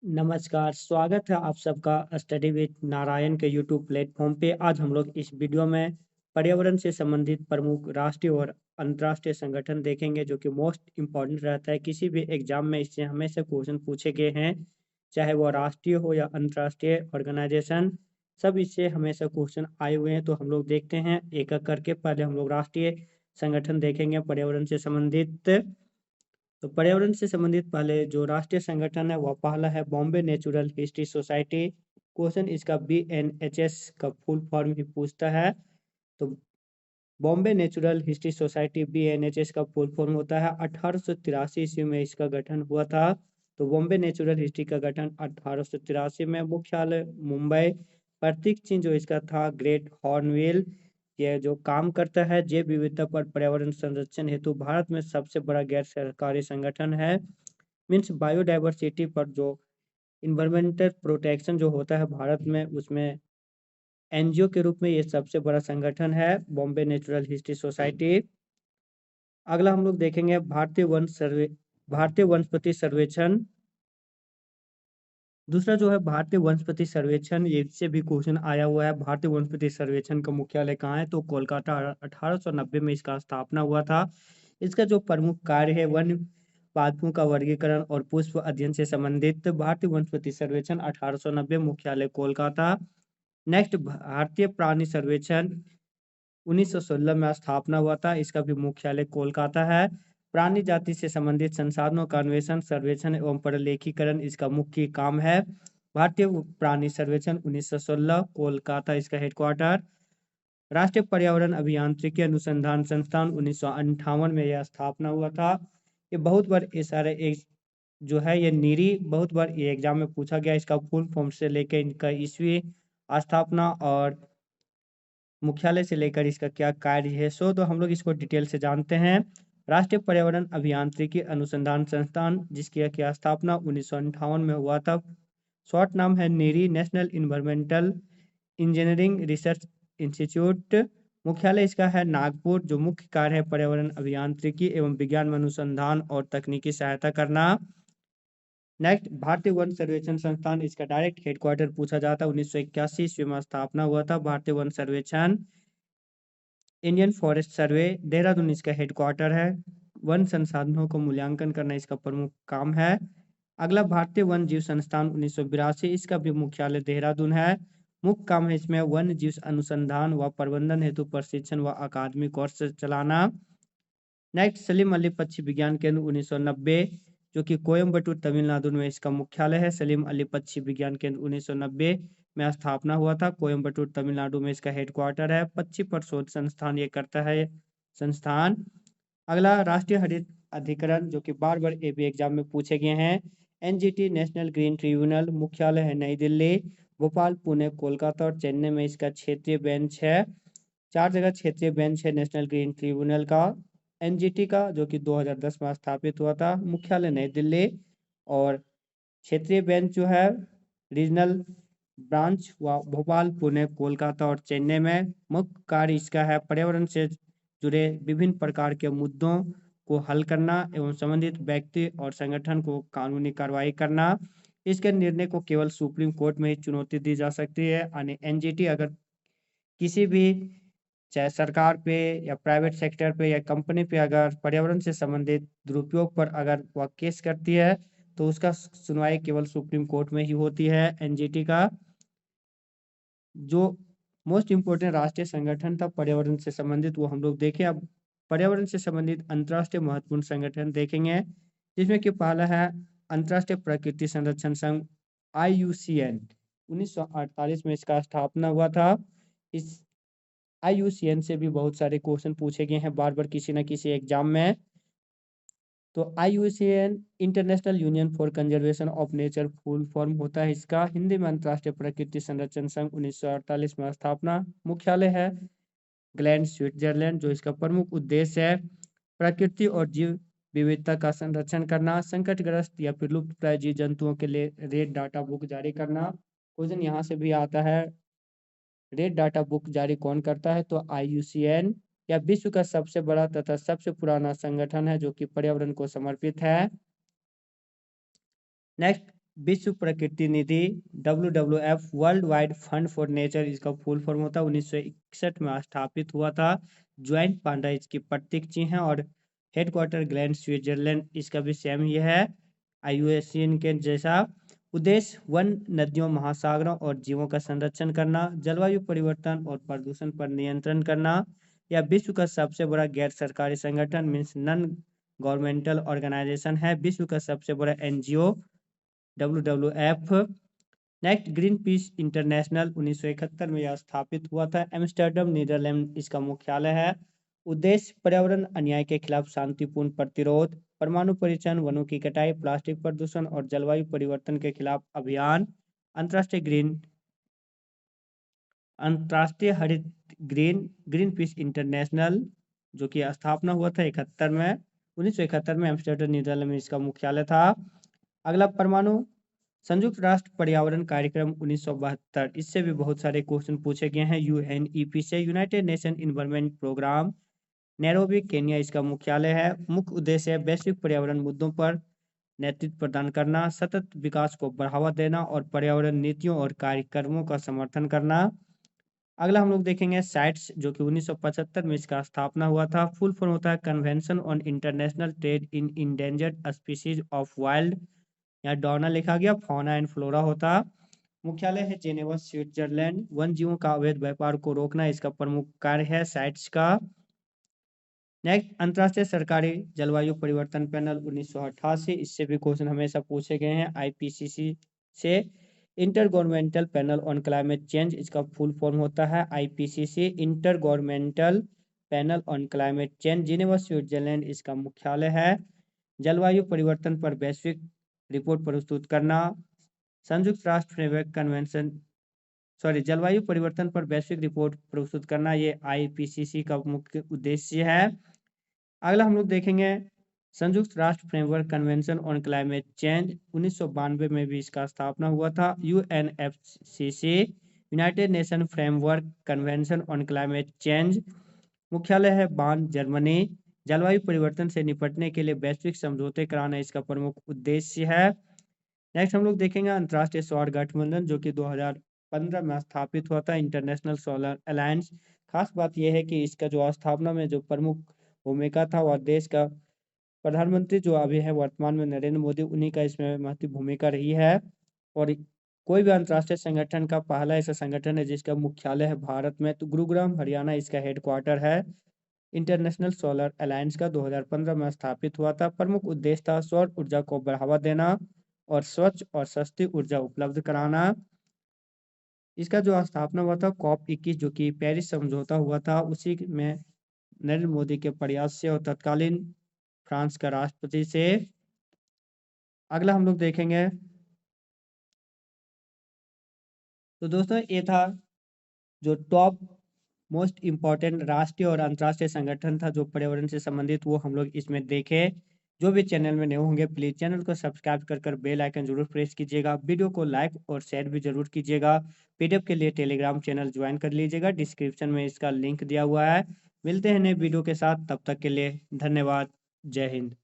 नमस्कार, स्वागत है आप सबका स्टडी विद नारायण के यूट्यूब प्लेटफ़ॉर्म पे। आज हम लोग इस वीडियो में पर्यावरण से संबंधित प्रमुख राष्ट्रीय और अंतर्राष्ट्रीय संगठन देखेंगे, जो कि मोस्ट इम्पोर्टेंट रहता है। किसी भी एग्ज़ाम में इससे हमेशा क्वेश्चन पूछे गए हैं, चाहे वो राष्ट्रीय हो या अंतर्राष्ट्रीय ऑर्गेनाइज़ेशन, सब इससे हमेशा क्वेश्चन आए हुए हैं। तो हम लोग देखते हैं एक-एक करके। पहले हम लोग राष्ट्रीय संगठन देखेंगे पर्यावरण से संबंधित। तो पर्यावरण से संबंधित पहले जो राष्ट्रीय संगठन है वह पहला है Bombay natural history society. Question इसका बीएनएचएस का फुल फॉर्म ही पूछता है। तो Bombay natural history society BNHS का फुल फॉर्म होता है। 1883 ईस्वी में इसका गठन हुआ था। तो बॉम्बे नेचुरल हिस्ट्री का गठन 1883 में। मुख्यालय मुंबई। प्रतीक चिन्ह जो इसका था ग्रेट हॉर्नबिल। ये जो काम करता है जैव विविधता पर पर्यावरण संरक्षण हेतु भारत में सबसे बड़ा गैर सरकारी संगठन है। मीन्स बायोडाइवर्सिटी पर जो इन्वायरमेंटल प्रोटेक्शन जो होता है भारत में, उसमें एनजीओ के रूप में ये सबसे बड़ा संगठन है, बॉम्बे नेचुरल हिस्ट्री सोसाइटी। अगला हम लोग देखेंगे भारतीय वनस्पति सर्वेक्षण। दूसरा जो है भारतीय वनस्पति सर्वेक्षण, ये इससे भी क्वेश्चन आया हुआ है। भारतीय वनस्पति सर्वेक्षण का मुख्यालय कहाँ है? तो कोलकाता। 1890 में इसका स्थापना हुआ था। इसका जो प्रमुख कार्य है वन पादपों का वर्गीकरण और पुष्प अध्ययन से संबंधित। भारतीय वनस्पति सर्वेक्षण 1890, मुख्यालय कोलकाता। नेक्स्ट भारतीय प्राणी सर्वेक्षण 1916 में स्थापना हुआ था। इसका भी मुख्यालय कोलकाता है। प्राणी जाति से संबंधित संसाधनों का अन्वेषण, सर्वेक्षण एवं प्रलेखीकरण इसका मुख्य काम है। भारतीय प्राणी सर्वेक्षण 1916, कोलकाता इसका हेडक्वार्टर। राष्ट्रीय पर्यावरण अभियांत्रिकी अनुसंधान संस्थान 1958 में यह स्थापना हुआ था। ये बहुत बार ये सारे जो है ये नीरी बहुत बार ये एग्जाम में पूछा गया। इसका फुल फॉर्म से लेकर इनका ईस्वी, स्थापना और मुख्यालय से लेकर इसका क्या कार्य है, तो हम लोग इसको डिटेल से जानते हैं। राष्ट्रीय पर्यावरण अभियांत्रिकी अनुसंधान संस्थान, जिसकी स्थापना 1958 में हुआ था। शॉर्ट नाम है NEERI, national environmental engineering research institute. मुख्यालय इसका है नागपुर। जो मुख्य कार्य है पर्यावरण अभियांत्रिकी एवं विज्ञान में अनुसंधान और तकनीकी सहायता करना। नेक्स्ट भारतीय वन सर्वेक्षण संस्थान, इसका डायरेक्ट हेडक्वार्टर पूछा जाता है। 1981 ईस्वी में स्थापना हुआ था भारतीय वन सर्वेक्षण। इंडियन फॉरेस्ट सर्वे, देहरादून इसका हेडक्वार्टर है। वन संसाधनों को मूल्यांकन करना इसका प्रमुख काम है। अगला भारतीय वन जीव संस्थान 1982, इसका भी मुख्यालय देहरादून है। मुख्य काम है इसमें वन जीव अनुसंधान व प्रबंधन हेतु प्रशिक्षण व अकादमी कोर्स चलाना। नेक्स्ट सलीम अली पक्षी विज्ञान केंद्र 1990, जो कि कोयम्बटूर तमिलनाडु में इसका मुख्यालय है। सलीम अली पक्षी विज्ञान केंद्र 1990 में स्थापना हुआ था। कोयम्बटूर तमिलनाडु में इसका हेडक्वार्टर है। पक्षी पर शोध संस्थान ये करता है संस्थान। अगला राष्ट्रीय हरित अधिकरण, जो कि बार बार ये भी एग्जाम में पूछे गए हैं। एनजीटी नेशनल ग्रीन ट्रिब्यूनल, मुख्यालय है नई दिल्ली। भोपाल, पुणे, कोलकाता और चेन्नई में इसका क्षेत्रीय बेंच है। 4 जगह क्षेत्रीय बेंच है नेशनल ग्रीन ट्रिब्यूनल का। एनजीटी का, जो कि 2010 में स्थापित हुआ था, मुख्यालय नई दिल्ली। और क्षेत्रीय बेंच जो है रीजनल ब्रांच व भोपाल, पुणे, कोलकाता और चेन्नई में। मुख्य कार्य इसका है पर्यावरण से जुड़े विभिन्न प्रकार के मुद्दों को हल करना एवं संबंधित व्यक्ति और संगठन को कानूनी कार्रवाई करना। इसके निर्णय को केवल सुप्रीम कोर्ट में ही चुनौती दी जा सकती है। यानी एनजीटी अगर किसी भी, चाहे सरकार पे या प्राइवेट सेक्टर पे या कंपनी पे, अगर पर्यावरण से संबंधित दुरुपयोग पर अगर वह केस करती है, तो उसका सुनवाई केवल सुप्रीम कोर्ट में ही होती है। एनजीटी का जो मोस्ट इम्पोर्टेंट राष्ट्रीय संगठन था पर्यावरण से संबंधित, वो हम लोग देखें। अब पर्यावरण से संबंधित अंतर्राष्ट्रीय महत्वपूर्ण संगठन देखेंगे, जिसमें कि पहला है अंतर्राष्ट्रीय प्रकृति संरक्षण संघ, IUCN। 1948 में इसका स्थापना हुआ था। इस IUCN से भी बहुत सारे क्वेश्चन पूछे गए हैं बार बार किसी न किसी एग्जाम में। तो IUCN international union for conservation of nature full form होता है इसका। हिंदी में अंतर्राष्ट्रीय प्रकृति संरक्षण संघ, 1948 में स्थापना। मुख्यालय है ग्लैंड, स्विट्जरलैंड। जो इसका प्रमुख उद्देश्य है प्रकृति और जीव विविधता का संरक्षण करना, संकटग्रस्त या फिर लुप्त प्राय जीव जंतुओं के लिए रेड डाटा बुक जारी करना। क्वेश्चन यहाँ से भी आता है, रेड डाटा बुक जारी कौन करता है? तो IUCN। यह विश्व का सबसे बड़ा तथा सबसे पुराना संगठन है जो कि पर्यावरण को समर्पित है। नेक्स्ट विश्व प्रकृति निधि WWF world wide fund for nature इसका फुल फॉर्म होता है, 1961 में स्थापित हुआ था। ज्वाइंट पांडा इसकी प्रतीक चिन्ह है और हेडक्वार्टर ग्लैंड स्विट्जरलैंड इसका भी सेम ही है IUCN के जैसा। उद्देश्य वन, नदियों, महासागरों और जीवों का संरक्षण करना, जलवायु परिवर्तन और प्रदूषण पर नियंत्रण करना। यह विश्व का सबसे बड़ा गैर सरकारी संगठन मीन्स नॉन गवर्नमेंटल ऑर्गेनाइजेशन है, विश्व का सबसे बड़ा NGO WWF। Next, green peas international 1971 में यह स्थापित हुआ था। एम्स्टर्डम नीदरलैंड इसका मुख्यालय है। उद्देश्य पर्यावरण अन्याय के खिलाफ शांतिपूर्ण प्रतिरोध, परमाणु परीक्षण, वनों की कटाई, प्लास्टिक प्रदूषण और जलवायु परिवर्तन के खिलाफ अभियान। अंतर्राष्ट्रीय हरित ग्रीन पीस इंटरनेशनल जो कि स्थापना हुआ था 1971 में एम्स्टर्डम नीदरलैंड में इसका मुख्यालय था। अगला, परमाणु संयुक्त राष्ट्र पर्यावरण कार्यक्रम 1972, इससे भी बहुत सारे क्वेश्चन पूछे गए हैं। UNEP से United Nation environment programme, Nairobi Kenya इसका मुख्यालय है। मुख्य उद्देश्य है वैश्विक पर्यावरण मुद्दों पर नेतृत्व प्रदान करना, सतत विकास को बढ़ावा देना और पर्यावरण नीतियों और कार्यक्रमों का समर्थन करना। अगला हम लोग देखेंगे साइट्स जो कि 1975 में इसका स्थापना हुआ था। फुल फॉर्म होता है convention on international trade in endangered species of wild, यहाँ डोना लिखा गया, फौना एंड फ्लोरा होता। मुख्यालय है जेनेवा स्विट्जरलैंड। वन जीवों का अवैध व्यापार को रोकना इसका प्रमुख कार्य है साइट्स का। नेक्स्ट, अंतर्राष्ट्रीय सरकारी जलवायु परिवर्तन पैनल 1988, इससे भी क्वेश्चन हमेशा पूछे गए हैं। IPCC से inter governmental panel on climate change, इसका फुल फॉर्म होता है IPCC inter governmental panel on climate change, Geneva Switzerland इसका मुख्यालय है। जलवायु परिवर्तन पर वैश्विक रिपोर्ट प्रस्तुत करना, संयुक्त राष्ट्र फ्रेमवर्क कन्वेंशन जलवायु परिवर्तन पर वैश्विक रिपोर्ट प्रस्तुत करना, ये IPCC का मुख्य उद्देश्य है। अगला हम लोग देखेंगे संयुक्त राष्ट्र framework convention on climate change, 1992 में भी इसका स्थापना हुआ था। UNFCCC United nation framework convention on climate change, मुख्यालय है बार्न, जर्मनी। जलवायु परिवर्तन से निपटने के लिए वैश्विक समझौते कराना इसका प्रमुख उद्देश्य है। नेक्स्ट हम लोग देखेंगे अंतर्राष्ट्रीय सौर गठबंधन जो कि 2015 में स्थापित हुआ था, इंटरनेशनल सोलर अलायंस। खास बात यह है कि इसका जो स्थापना में जो प्रमुख भूमिका था वह देश का प्रधानमंत्री जो अभी है वर्तमान में नरेंद्र मोदी, उन्हीं का इसमें महत्वपूर्ण भूमिका रही है। और कोई भी अंतर्राष्ट्रीय संगठन का पहला ऐसा संगठन है जिसका मुख्यालय है भारत में, तो गुरुग्राम हरियाणा इसका हेडक्वार्टर है। इंटरनेशनल सोलर अलायंस का 2015 में स्थापित हुआ था। प्रमुख उद्देश्य था सौर ऊर्जा को बढ़ावा देना और स्वच्छ और सस्ती ऊर्जा उपलब्ध कराना। इसका जो स्थापना हुआ था COP21 जो कि पेरिस समझौता हुआ था, उसी में नरेंद्र मोदी के प्रयास से और तत्कालीन फ्रांस का राष्ट्रपति से। अगला हम लोग देखेंगे, तो दोस्तों ये था जो टॉप मोस्ट इम्पॉर्टेंट राष्ट्रीय और अंतर्राष्ट्रीय संगठन था जो पर्यावरण से संबंधित, वो हम लोग इसमें देखे। जो भी चैनल में नए होंगे प्लीज चैनल को सब्सक्राइब कर बेल आइकन जरूर प्रेस कीजिएगा, वीडियो को लाइक और शेयर भी जरूर कीजिएगा। PDF के लिए टेलीग्राम चैनल ज्वाइन कर लीजिएगा, डिस्क्रिप्शन में इसका लिंक दिया हुआ है। मिलते हैं नए वीडियो के साथ, तब तक के लिए धन्यवाद। जय हिंद।